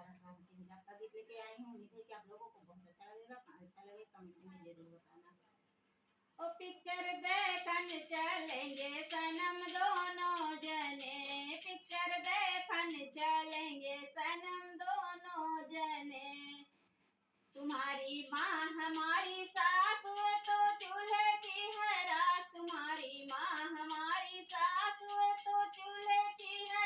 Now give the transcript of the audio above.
आपका गीत लेके आई हूँ। उम्मीद है कि आप लोगों को बहुत अच्छा लगेगा। अच्छा लगे कमेंट में जरूर बताना। ओ पिक्चर देखन चलेंगे सनम दोनों जने, पिक्चर देखन चलेंगे सनम दोनों जने। तुम्हारी माँ हमारी सास तो चूल्हे की है राख, तुम्हारी माँ हमारी सास तो चूल्हे की है